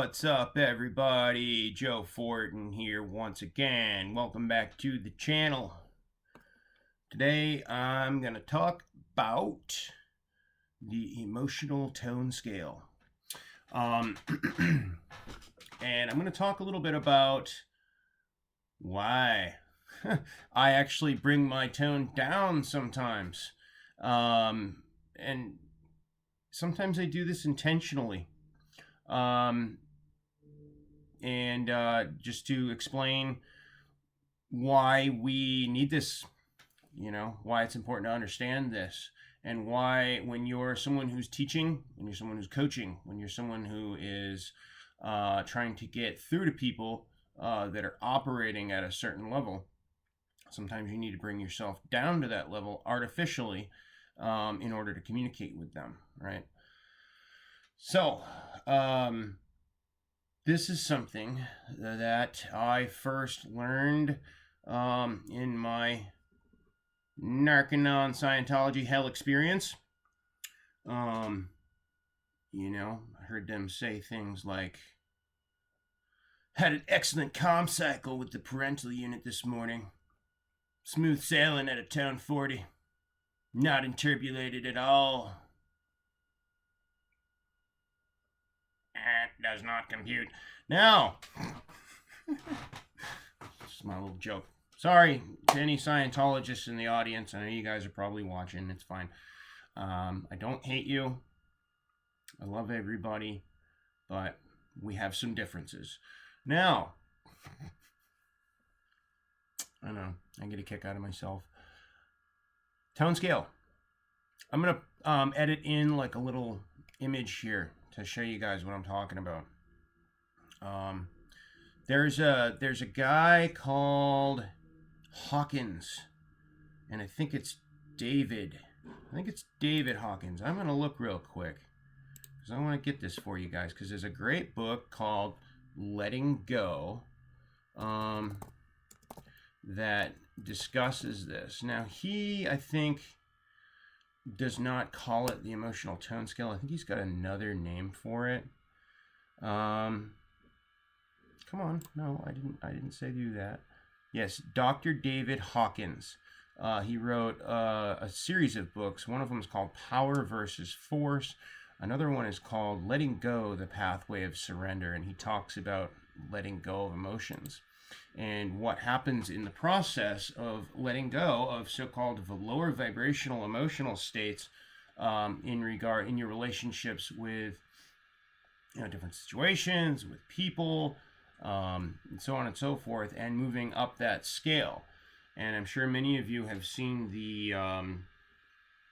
What's up, everybody? Joe Fortin here once again. Welcome back to the channel. Today I'm going to talk about the emotional tone scale. And I'm going to talk a little bit about why I actually bring my tone down sometimes. And sometimes I do this intentionally. Just to explain why we need this, why it's important to understand this, and why when you're someone who's teaching, when you're someone who's coaching, when you're someone who is trying to get through to people that are operating at a certain level, sometimes you need to bring yourself down to that level artificially in order to communicate with them, right? So, this is something that I first learned in my Narcanon Scientology hell experience. I heard them say things like, had an excellent comm cycle with the parental unit this morning. Smooth sailing at a town 40. Not interpolated at all. Does not compute. Now, it's my little joke. Sorry to any Scientologists in the audience. I know you guys are probably watching. It's fine. I don't hate you. I love everybody, but we have some differences. Now, I know I get a kick out of myself. Tone scale. I'm gonna edit in like a little image here to show you guys what I'm talking about. There's a guy called Hawkins, and I think it's David. Hawkins. I'm gonna look real quick because I want to get this for you guys, because there's a great book called Letting Go that discusses this. Now he, I think, does not call it the emotional tone scale. I think he's got another name for it. Come on, no, I didn't say do that. Yes, Dr. David Hawkins. He wrote a series of books. One of them is called Power versus Force. Another one is called Letting Go: The Pathway of Surrender, and he talks about letting go of emotions and what happens in the process of letting go of so-called lower vibrational emotional states in your relationships with different situations, with people, and so on and so forth, and moving up that scale. And I'm sure many of you have seen the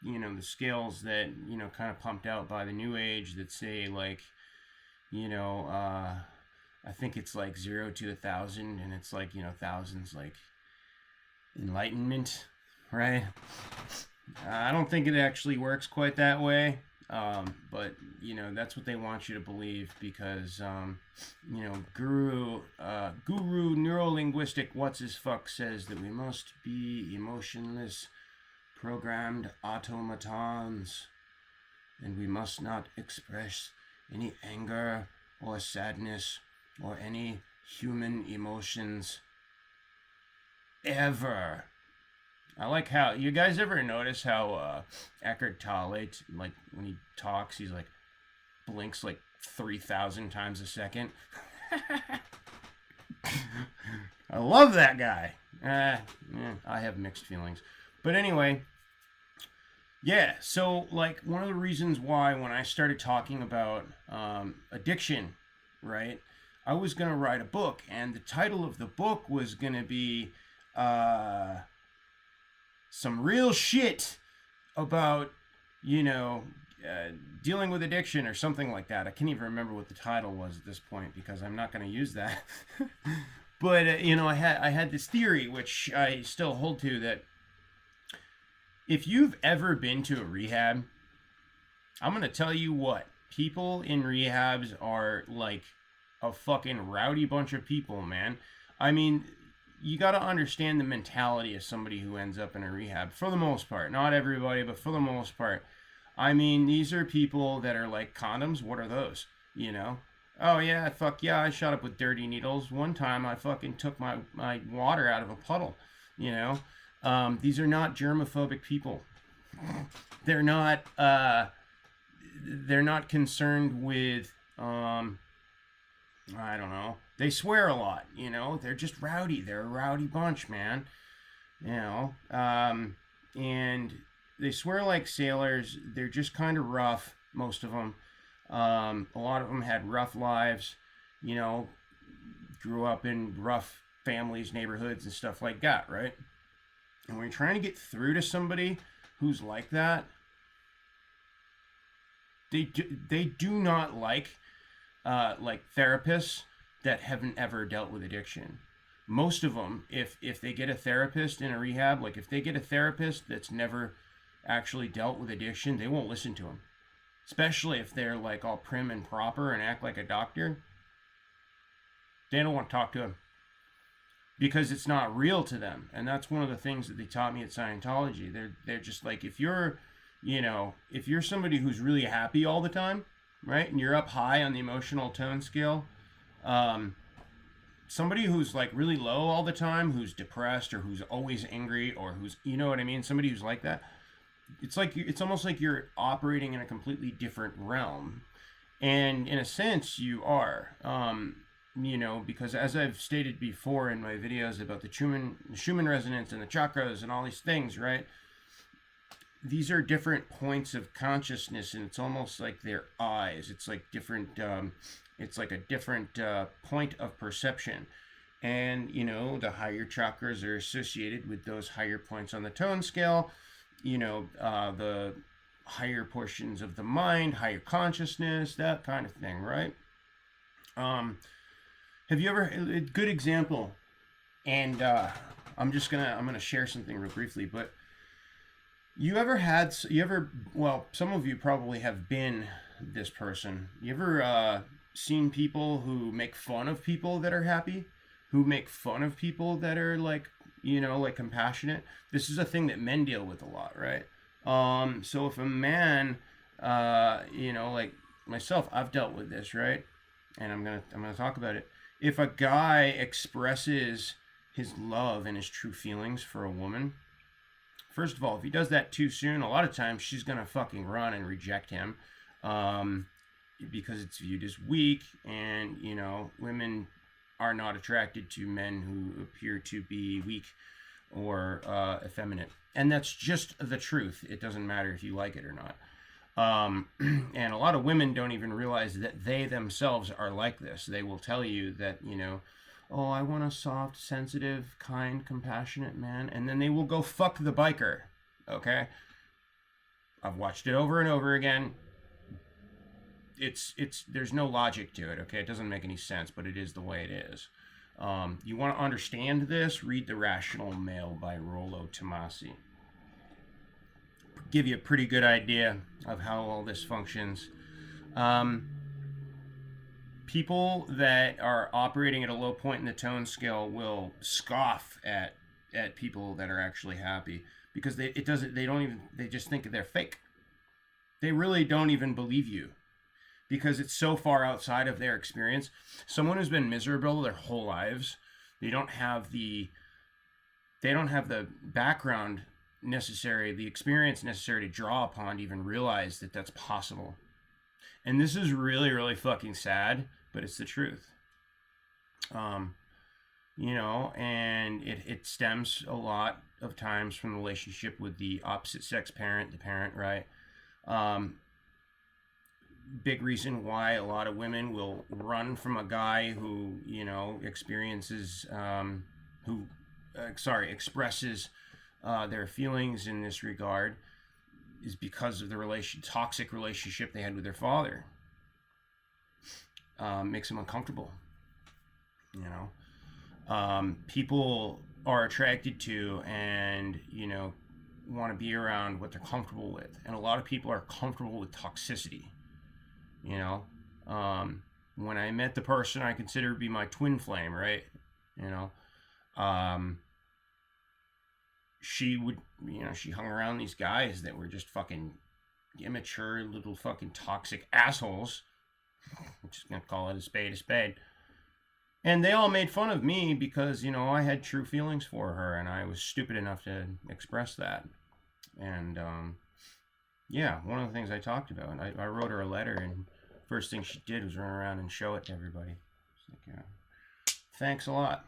the scales that kind of pumped out by the New Age that say like I think it's like 0 to 1,000, and it's like, thousands like enlightenment, right? I don't think it actually works quite that way, but that's what they want you to believe, because Guru Neurolinguistic what's his fuck says that we must be emotionless, programmed automatons, and we must not express any anger or sadness or any human emotions ever. I like how, you guys ever notice how Eckhart Tolle, like when he talks, he's like blinks like 3,000 times a second. I love that guy. I have mixed feelings, but anyway, yeah. So like one of the reasons why when I started talking about addiction, right, I was going to write a book, and the title of the book was going to be some real shit about, dealing with addiction or something like that. I can't even remember what the title was at this point because I'm not going to use that. But, I had this theory, which I still hold to, that if you've ever been to a rehab, I'm going to tell you what, people in rehabs are like a fucking rowdy bunch of people, man. I mean, you got to understand the mentality of somebody who ends up in a rehab, for the most part. Not everybody, but for the most part. I mean, these are people that are like condoms. What are those? Oh yeah, fuck yeah, I shot up with dirty needles. One time I fucking took my water out of a puddle, you know? These are not germophobic people. They're not they're not concerned with I don't know. They swear a lot, you know? They're just rowdy. They're a rowdy bunch, man. You know? And they swear like sailors. They're just kind of rough, most of them. A lot of them had rough lives, you know, grew up in rough families, neighborhoods, and stuff like that, right? And when you're trying to get through to somebody who's like that, they do not like therapists that haven't ever dealt with addiction. Most of them, if they get a therapist in a rehab, like if they get a therapist that's never actually dealt with addiction, they won't listen to them. Especially if they're like all prim and proper and act like a doctor, they don't want to talk to him because it's not real to them. And that's one of the things that they taught me at Scientology. They're just like, if you're, you know, if you're somebody who's really happy all the time, right, and you're up high on the emotional tone scale, um, somebody who's like really low all the time, who's depressed or who's always angry or who's, you know what I mean, somebody who's like that, it's like it's almost like you're operating in a completely different realm, and in a sense you are, you know, because as I've stated before in my videos about the Schumann resonance and the chakras and all these things, right, these are different points of consciousness, and it's almost like their eyes. It's like different it's like a different point of perception. And you know, the higher chakras are associated with those higher points on the tone scale, you know, the higher portions of the mind, higher consciousness, that kind of thing, right? Have you ever a good example? And I'm gonna share something real briefly, but you ever well, some of you probably have been this person. You ever seen people who make fun of people that are happy, who make fun of people that are like, you know, like compassionate? This is a thing that men deal with a lot, right? So if a man, you know, like myself, I've dealt with this, right? And I'm gonna talk about it. If a guy expresses his love and his true feelings for a woman, first of all, if he does that too soon, a lot of times she's gonna fucking run and reject him, um, because it's viewed as weak, and you know, women are not attracted to men who appear to be weak or effeminate, and that's just the truth. It doesn't matter if you like it or not. And a lot of women don't even realize that they themselves are like this. They will tell you that, you know, oh, I want a soft, sensitive, kind, compassionate man, and then they will go fuck the biker. Okay, I've watched it over and over again. It's there's no logic to it. Okay, it doesn't make any sense, but it is the way it is. You want to understand this? Read The Rational Male by Rollo Tomasi. Give you a pretty good idea of how all this functions. People that are operating at a low point in the tone scale will scoff at people that are actually happy, because they just think they're fake. They really don't even believe you, because it's so far outside of their experience. Someone who's been miserable their whole lives, they don't have the background necessary, the experience necessary to draw upon to even realize that that's possible. And this is really, really fucking sad, but it's the truth. You know, and it stems a lot of times from the relationship with the opposite sex parent, the parent, right? Big reason why a lot of women will run from a guy who, you know, experiences, expresses their feelings in this regard, is because of the toxic relationship they had with their father. Makes them uncomfortable, you know. People are attracted to and, you know, want to be around what they're comfortable with, and a lot of people are comfortable with toxicity, you know. When I met the person I consider to be my twin flame, right, you know, she would, you know, she hung around these guys that were just fucking immature little fucking toxic assholes, I'm just going to call it a spade a spade. And they all made fun of me because, you know, I had true feelings for her and I was stupid enough to express that. And, yeah, one of the things I talked about, I wrote her a letter, and first thing she did was run around and show it to everybody. It's like, yeah, thanks a lot.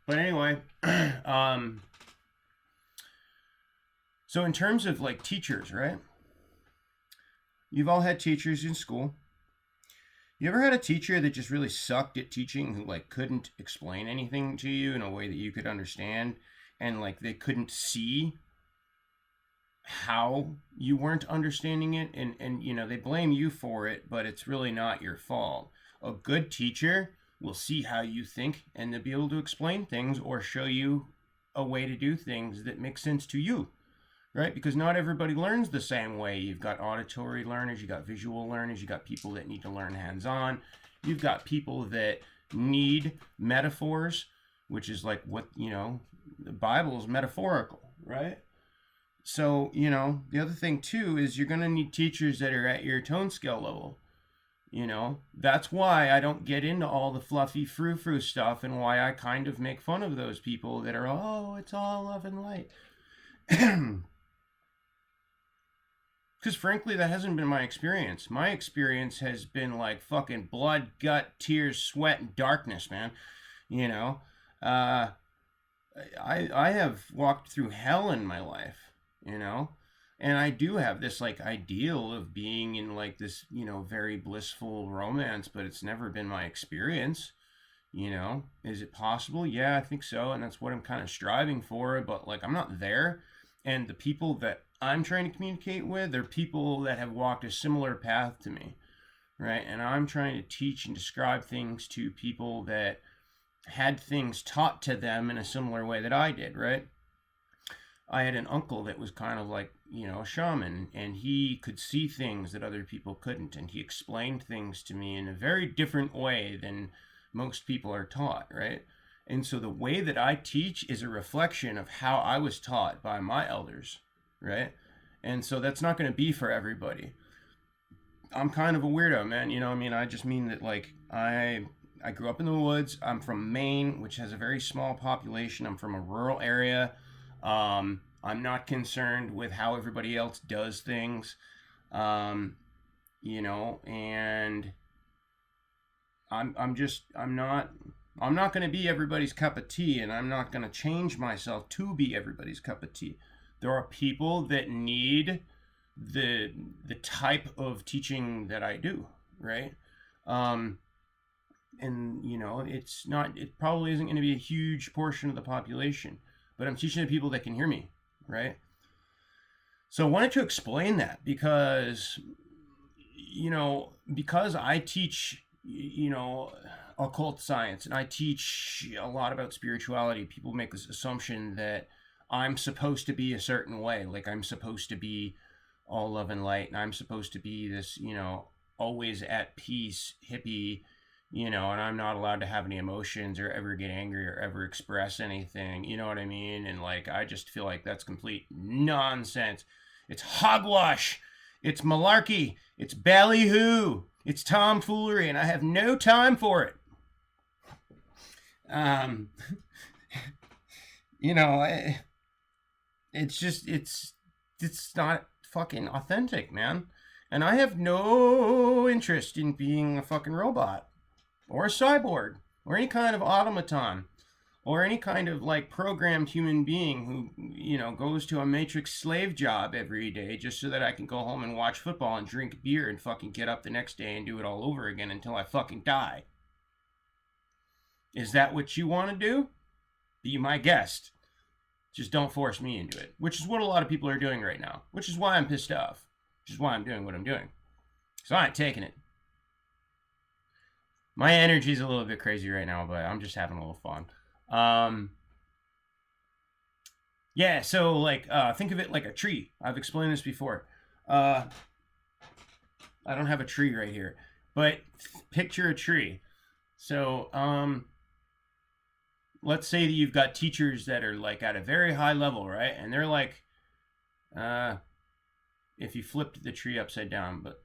But anyway, so in terms of like teachers, right? You've all had teachers in school. You ever had a teacher that just really sucked at teaching, who like couldn't explain anything to you in a way that you could understand, and like they couldn't see how you weren't understanding it, and you know, they blame you for it, but it's really not your fault. A good teacher will see how you think, and they'll be able to explain things or show you a way to do things that make sense to you, right? Because not everybody learns the same way. You've got auditory learners, you got visual learners, you got people that need to learn hands-on, you've got people that need metaphors, which is like what, you know, the Bible is metaphorical, right? So, you know, the other thing too is you're going to need teachers that are at your tone scale level. You know, that's why I don't get into all the fluffy frou-frou stuff, and why I kind of make fun of those people that are, oh, it's all love and light. Because frankly, that hasn't been my experience. My experience has been like fucking blood, gut, tears, sweat, and darkness, man. You know, I have walked through hell in my life, you know, and I do have this like ideal of being in like this, you know, very blissful romance, but it's never been my experience. You know, is it possible? Yeah, I think so, and that's what I'm kind of striving for, but like I'm not there. And the people that I'm trying to communicate with are people that have walked a similar path to me, right? And I'm trying to teach and describe things to people that had things taught to them in a similar way that I did, right? I had an uncle that was kind of like, you know, a shaman, and he could see things that other people couldn't, and he explained things to me in a very different way than most people are taught, right? And so the way that I teach is a reflection of how I was taught by my elders, right? And so that's not going to be for everybody. I'm kind of a weirdo, man. You know, I mean, I just mean that like I grew up in the woods. I'm from Maine, which has a very small population. I'm from a rural area. I'm not concerned with how everybody else does things. You know, and I'm not going to be everybody's cup of tea, and I'm not going to change myself to be everybody's cup of tea. There are people that need the type of teaching that I do, right? And you know, it probably isn't going to be a huge portion of the population, but I'm teaching the people that can hear me, right? So I wanted to explain that because, you know, because I teach, you know, occult science, and I teach a lot about spirituality, people make this assumption that I'm supposed to be a certain way, like I'm supposed to be all love and light, and I'm supposed to be this, you know, always at peace hippie, you know, and I'm not allowed to have any emotions or ever get angry or ever express anything, you know what I mean? And like, I just feel like that's complete nonsense. It's hogwash, it's malarkey, it's ballyhoo, it's tomfoolery, and I have no time for it. You know, it's not fucking authentic, man. And I have no interest in being a fucking robot or a cyborg or any kind of automaton or any kind of like programmed human being who, you know, goes to a matrix slave job every day just so that I can go home and watch football and drink beer and fucking get up the next day and do it all over again until I fucking die. Is that what you want to do? Be my guest. Just don't force me into it, which is what a lot of people are doing right now, which is why I'm pissed off, which is why I'm doing what I'm doing. So I ain't taking it. My energy's a little bit crazy right now, but I'm just having a little fun. Yeah, so like, think of it like a tree. I've explained this before. I don't have a tree right here, but picture a tree. So, let's say that you've got teachers that are like at a very high level, right? And they're like, if you flipped the tree upside down, but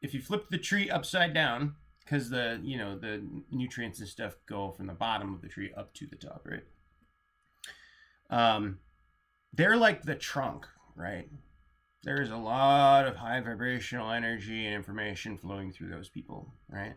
if you flip the tree upside down, because the the nutrients and stuff go from the bottom of the tree up to the top, right? They're like the trunk, right? There's a lot of high vibrational energy and information flowing through those people, right?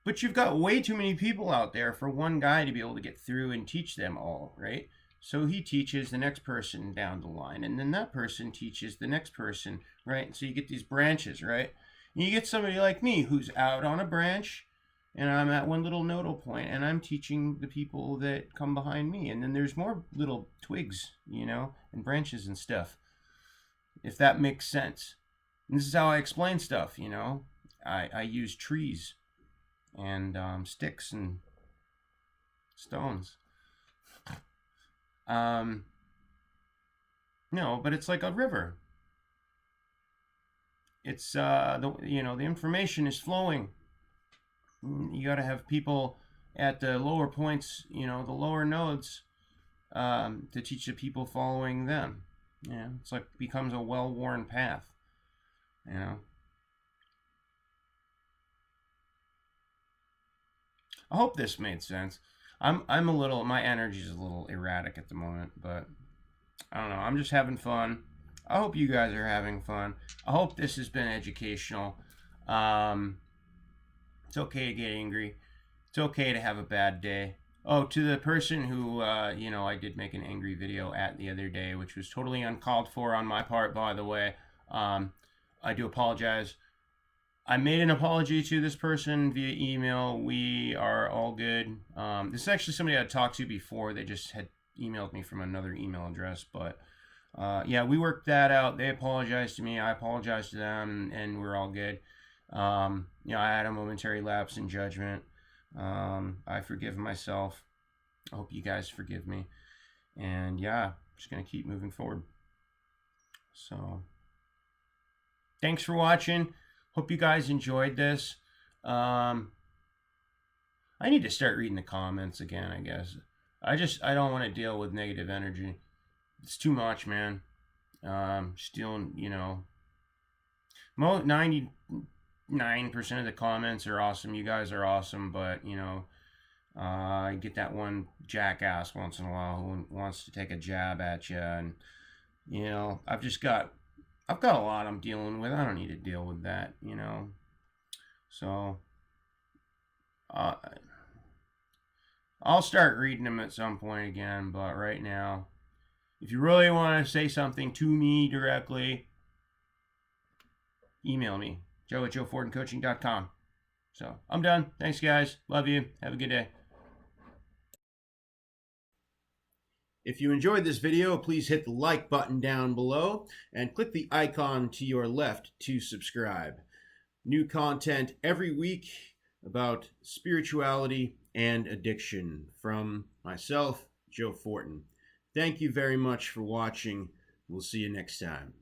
But you've got way too many people out there for one guy to be able to get through and teach them all, right? So he teaches the next person down the line, and then that person teaches the next person, right? So you get these branches, right? And you get somebody like me who's out on a branch, and I'm at one little nodal point, and I'm teaching the people that come behind me. And then there's more little twigs, and branches and stuff, if that makes sense. And this is how I explain stuff, I use trees and sticks and stones. No, but it's like a river. It's the information is flowing. You got to have people at the lower points, the lower nodes, to teach the people following them. It's like becomes a well-worn path. I hope this made sense. I'm a little, my energy's a little erratic at the moment, but I don't know. I'm just having fun. I hope you guys are having fun. I hope this has been educational. It's okay to get angry. It's okay to have a bad day. Oh, to the person who, I did make an angry video at the other day, which was totally uncalled for on my part, by the way. I do apologize. I made an apology to this person via email. We are all good. This is actually somebody I talked to before. They just had emailed me from another email address. But, yeah, we worked that out. They apologized to me. I apologized to them, and we're all good. I had a momentary lapse in judgment. I forgive myself. I hope you guys forgive me. And, yeah, I'm just going to keep moving forward. So, thanks for watching. Hope you guys enjoyed this. I need to start reading the comments again, I guess. I don't want to deal with negative energy. It's too much, man. Stealing, 99% of the comments are awesome. You guys are awesome, but, I get that one jackass once in a while who wants to take a jab at you. And, I've got a lot I'm dealing with. I don't need to deal with that, So, I'll start reading them at some point again, but right now, if you really want to say something to me directly, email me, joe at joefortincoaching.com. So, I'm done. Thanks, guys. Love you. Have a good day. If you enjoyed this video, please hit the like button down below and click the icon to your left to subscribe. New content every week about spirituality and addiction from myself, Joe Fortin. Thank you very much for watching. We'll see you next time.